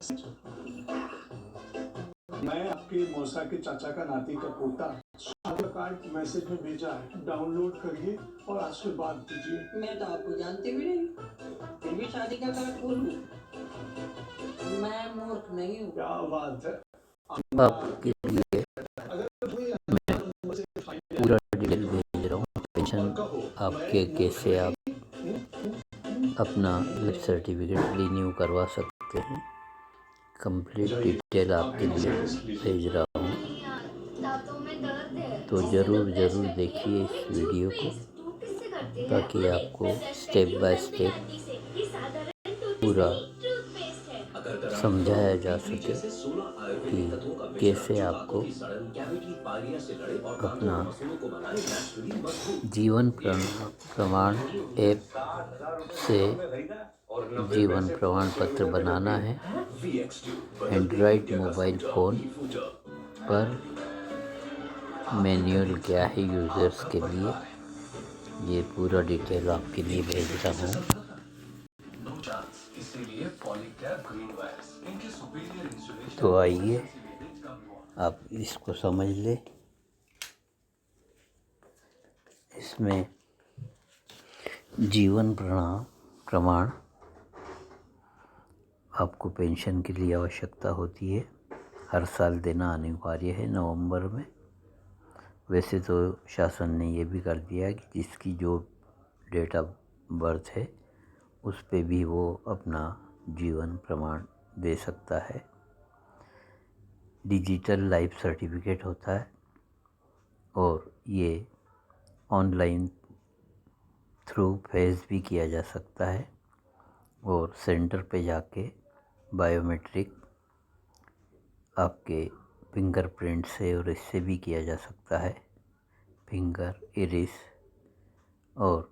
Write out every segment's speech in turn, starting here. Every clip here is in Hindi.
मैं आपके मौसा के चाचा का नाती का पोता। शादी का कार्ड मैसेज में भेजा है, डाउनलोड करिए और आशीर्वाद दीजिए। मैं तो आपको जानती भी नहीं, फिर भी शादी का कार्ड खोलूं? मैं मूर्ख नहीं हूँ। क्या बात है। आपके लिए पूरा डिटेल भेज रहा हूँ। पेंशन आपके कैसे आप अपना लाइफ सर्टिफिकेट रिन्यू करवा सकते हैं, कंप्लीट डिटेल आपके लिए भेज रहा हूँ। तो ज़रूर देखिए इस वीडियो को, ताकि आपको स्टेप बाय स्टेप पूरा समझाया जा सके कि कैसे आपको अपना जीवन प्रमाण ऐप से जीवन प्रमाण पत्र बनाना है। एंड्रॉयड मोबाइल फ़ोन पर मैनुअल क्या है यूज़र्स के लिए, ये पूरा डिटेल आपके लिए भेज रहा हूँ। तो आइए आप इसको समझ ले। इसमें जीवन प्रमाण आपको पेंशन के लिए आवश्यकता होती है, हर साल देना अनिवार्य है नवंबर में। वैसे तो शासन ने ये भी कर दिया है कि जिसकी जो डेट ऑफ बर्थ है उस पे भी वो अपना जीवन प्रमाण दे सकता है। डिजिटल लाइफ सर्टिफिकेट होता है और ये ऑनलाइन थ्रू फेस भी किया जा सकता है और सेंटर पे जाके बायोमेट्रिक आपके फिंगरप्रिंट से और इससे भी किया जा सकता है, फिंगर, इरिस और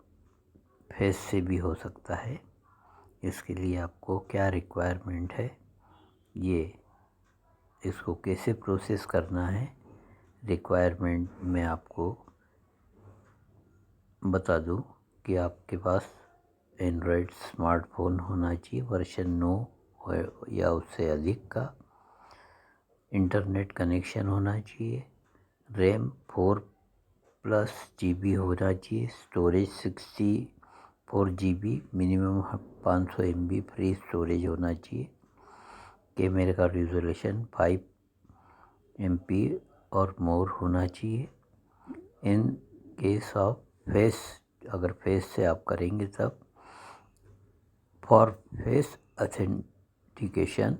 फेस से भी हो सकता है। इसके लिए आपको क्या रिक्वायरमेंट है, ये इसको कैसे प्रोसेस करना है, रिक्वायरमेंट में आपको बता दूं कि आपके पास एंड्रॉयड स्मार्टफोन होना चाहिए वर्जन 9 या उससे अधिक का, इंटरनेट कनेक्शन होना चाहिए, रैम 4+ GB होना चाहिए, storage 64 GB, minimum 500 MB free storage होना चाहिए, कैमरे का रिजोल्यूशन 5 MP और मोर होना चाहिए। इन केस ऑफ फेस, अगर फेस से आप करेंगे तब for face authentication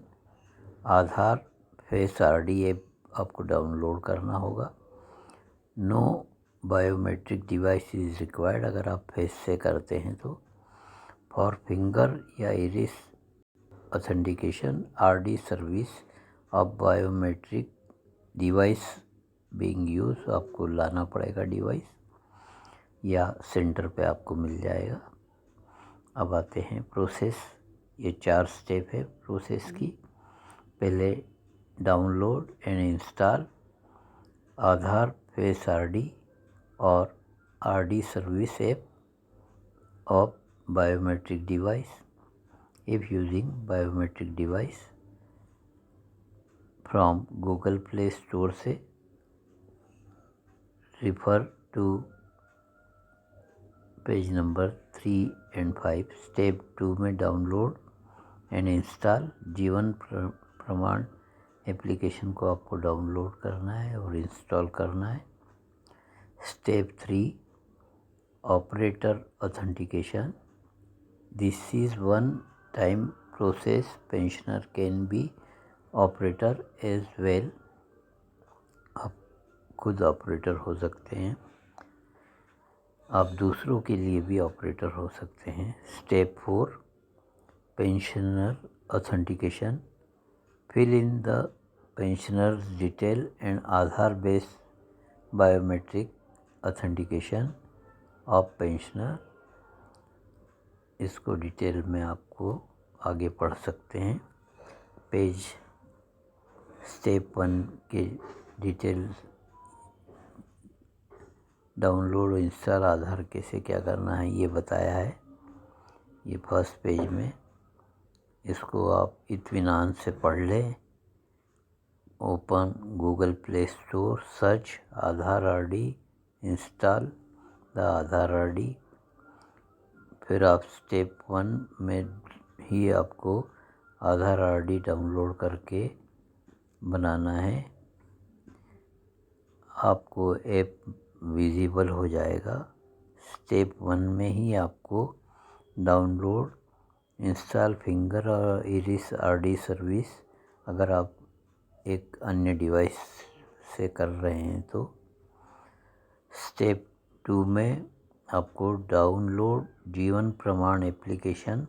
Aadhaar face RD app आपको डाउनलोड करना होगा। No biometric device is required अगर आप फेस से करते हैं तो। फॉर फिंगर या iris authentication RD service of biometric device being use, आपको लाना पड़ेगा डिवाइस या सेंटर पे आपको मिल जाएगा। अब आते हैं प्रोसेस, ये 4 स्टेप है प्रोसेस की। पहले download and install Aadhaar face RD और RD service app of biometric device. If using biometric device from Google Play Store से refer to page number 3 and 5। Step 2 में डाउनलोड एंड इंस्टॉल जीवन प्रमाण एप्लीकेशन को आपको डाउनलोड करना है और इंस्टॉल करना है। Step 3 operator authentication, this is one time process, pensioner can be operator as well, आप खुद ऑपरेटर हो सकते हैं, आप दूसरों के लिए भी ऑपरेटर हो सकते हैं। Step 4 pensioner authentication, fill in the pensioners detail and Aadhaar based biometric authentication of pensioner. इसको डिटेल में आपको आगे पढ़ सकते हैं। पेज स्टेप 1 के डिटेल डाउनलोड और इंस्टॉल आधार कैसे क्या करना है ये बताया है, ये फर्स्ट पेज में। इसको आप इत्मीनान से पढ़ लें। Open Google Play store, search Aadhaar RD, install the Aadhaar RD. फिर आप स्टेप 1 में ही आपको आधार आरडी डाउनलोड करके बनाना है। आपको ऐप विजिबल हो जाएगा। स्टेप 1 में ही आपको डाउनलोड, इंस्टॉल फिंगर और इरिस आरडी सर्विस, अगर आप एक अन्य डिवाइस से कर रहे हैं तो। स्टेप 2 में आपको डाउनलोड जीवन प्रमाण एप्लीकेशन,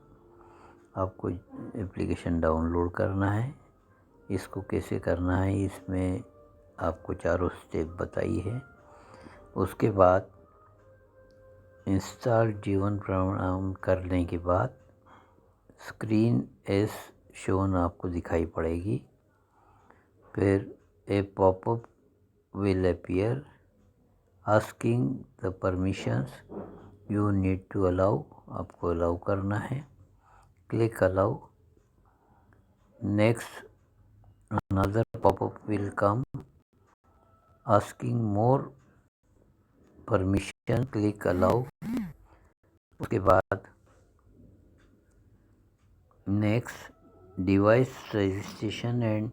आपको एप्लीकेशन डाउनलोड करना है। इसको कैसे करना है इसमें आपको चारों स्टेप बताई है। उसके बाद इंस्टॉल जीवन प्रमाण करने के बाद स्क्रीन एस शोन आपको दिखाई पड़ेगी। फिर a popup will appear asking the permissions you need to allow, आपको अलाउ करना है। Click allow. Next another popup will come asking more permission, click allow. उसके बाद next device registration and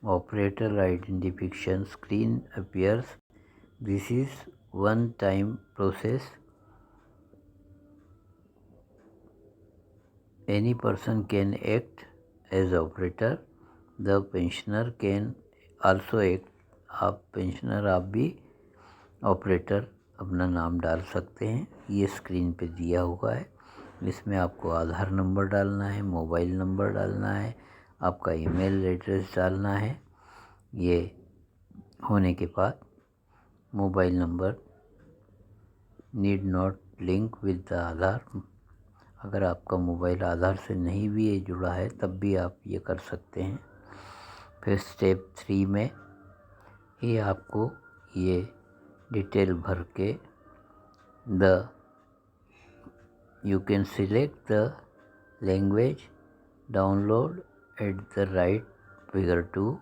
operator identification screen appears. This is one time process. Any person can act as operator. The pensioner can also act. आप पेंशनर, आप भी ऑपरेटर अपना नाम डाल सकते हैं। ये स्क्रीन पे दिया हुआ है। इसमें आपको आधार नंबर डालना है, मोबाइल नंबर डालना है, आपका ईमेल एड्रेस डालना है। ये होने के बाद mobile number need not link with the Aadhaar, अगर आपका मोबाइल आधार से नहीं भी ये जुड़ा है तब भी आप ये कर सकते हैं। फिर स्टेप 3 में ही आपको ये डिटेल भर के you can select the language, download at the right figure 2,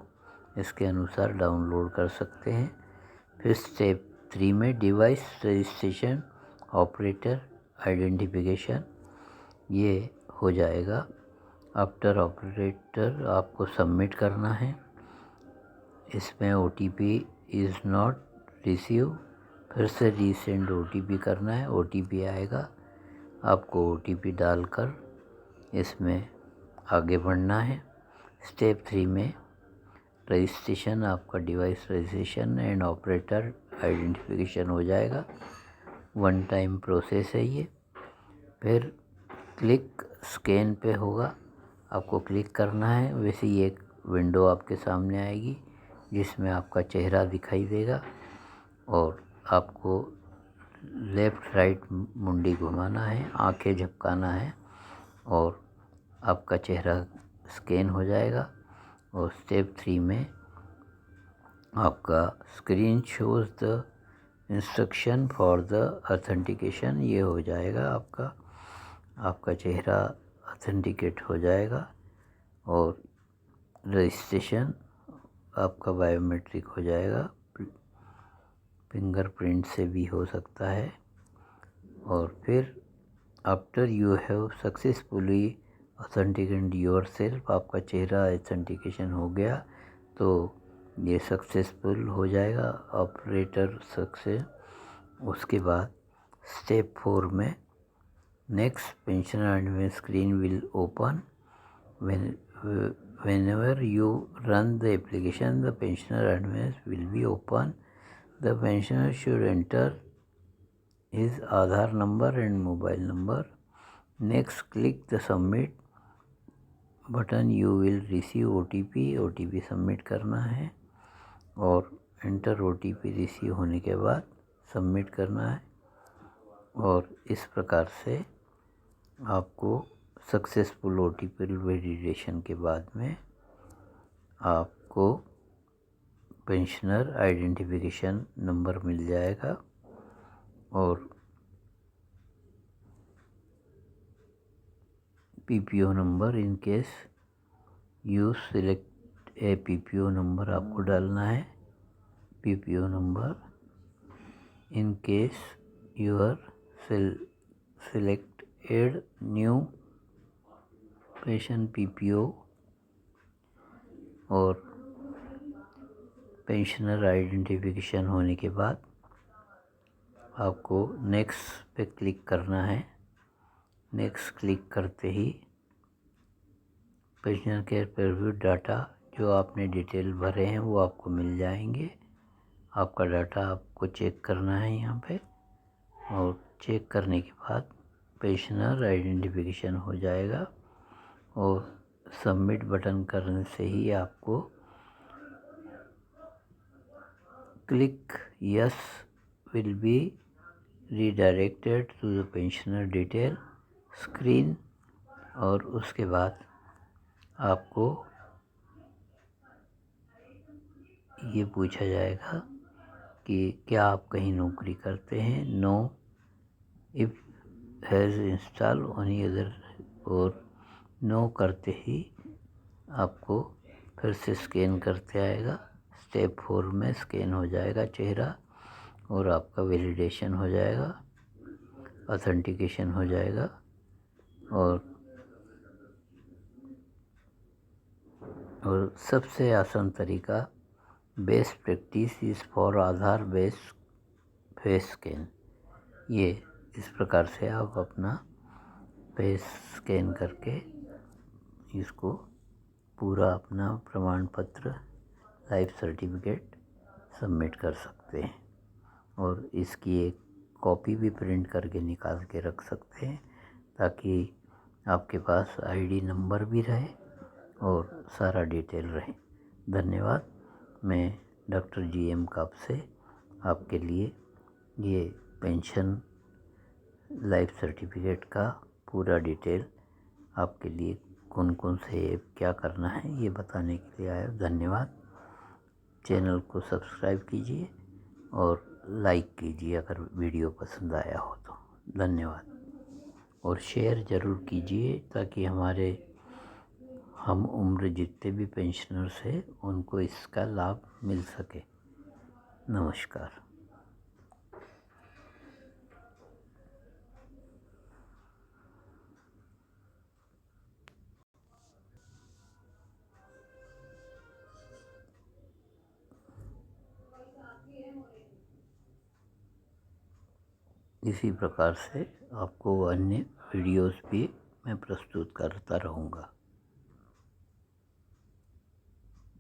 इसके अनुसार डाउनलोड कर सकते हैं। फिर स्टेप 3 में डिवाइस रजिस्ट्रेशन, ऑपरेटर आइडेंटिफिकेशन, ये हो जाएगा। आफ्टर ऑपरेटर आपको सबमिट करना है। इसमें OTP इज़ नॉट रिसीव, फिर से रीसेंड OTP करना है। OTP आएगा, आपको OTP डालकर इसमें आगे बढ़ना है। स्टेप 3 में रजिस्ट्रेशन, आपका device registration and operator identification हो जाएगा। वन टाइम प्रोसेस है ये। फिर क्लिक स्कैन पे होगा, आपको क्लिक करना है। वैसे ही एक विंडो आपके सामने आएगी जिसमें आपका चेहरा दिखाई देगा और आपको लेफ़्ट राइट मुंडी घुमाना है, आंखें झपकाना है और आपका चेहरा स्कैन हो जाएगा। और स्टेप 3 में आपका screen shows the instruction for the authentication, ये हो जाएगा। आपका चेहरा ऑथेंटिकेट हो जाएगा और रजिस्ट्रेशन आपका बायोमेट्रिक हो जाएगा। फिंगरप्रिंट से भी हो सकता है। और फिर after you have successfully authenticated yourself, आपका चेहरा ऑथेंटिकेशन हो गया तो ये सक्सेसफुल हो जाएगा, ऑपरेटर सक्सेस। उसके बाद स्टेप 4 में next pensioner advance screen will open whenever you run the application, the pensioner advance will be open. The pensioner should enter his Aadhaar number and mobile number. Next, click the submit button. You will receive OTP. OTP submit करना है और एंटर OTP रिसीव होने के बाद सबमिट करना है। और इस प्रकार से आपको सक्सेसफुल OTP वेरिफिकेशन के बाद में आपको पेंशनर आइडेंटिफिकेशन नंबर मिल जाएगा और PPO number, in case you select a PPO number आपको डालना है। PPO number in case your select add new pension PPO और पेंशनर आइडेंटिफिकेशन होने के बाद आपको नेक्स्ट पे क्लिक करना है। नेक्स्ट क्लिक करते ही पेंशनर केयर प्रीव्यू डाटा जो आपने डिटेल भरे हैं वो आपको मिल जाएंगे। आपका डाटा आपको चेक करना है यहाँ पे, और चेक करने के बाद पेंशनर आइडेंटिफिकेशन हो जाएगा और सबमिट बटन करने से ही आपको click yes will be redirected to the pensioner detail screen, और उसके बाद आपको ये पूछा जाएगा कि क्या आप कहीं नौकरी करते हैं। नो इफ़ हैज़ इंस्टॉल ओनी अदर, और नो करते ही आपको फिर से स्कैन करते आएगा। स्टेप 4 में स्कैन हो जाएगा चेहरा और आपका वैलिडेशन हो जाएगा, ऑथेंटिकेशन हो जाएगा। और सबसे आसान तरीका best practice is for Aadhaar based face scan. ये इस प्रकार से आप अपना फेस स्कैन करके इसको पूरा अपना प्रमाण पत्र, लाइफ सर्टिफिकेट सबमिट कर सकते हैं, और इसकी एक कॉपी भी प्रिंट करके निकाल के रख सकते हैं ताकि आपके पास आईडी नंबर भी रहे और सारा डिटेल रहे। धन्यवाद। मैं डॉक्टर GM कापसे आपके लिए ये पेंशन लाइफ सर्टिफिकेट का पूरा डिटेल आपके लिए कौन कौन से क्या करना है ये बताने के लिए आया। धन्यवाद। चैनल को सब्सक्राइब कीजिए और लाइक कीजिए अगर वीडियो पसंद आया हो तो। धन्यवाद। और शेयर ज़रूर कीजिए ताकि हमारे हम उम्र जितने भी पेंशनर्स हैं उनको इसका लाभ मिल सके। नमस्कार। इसी प्रकार से आपको अन्य वीडियोस भी मैं प्रस्तुत करता रहूँगा।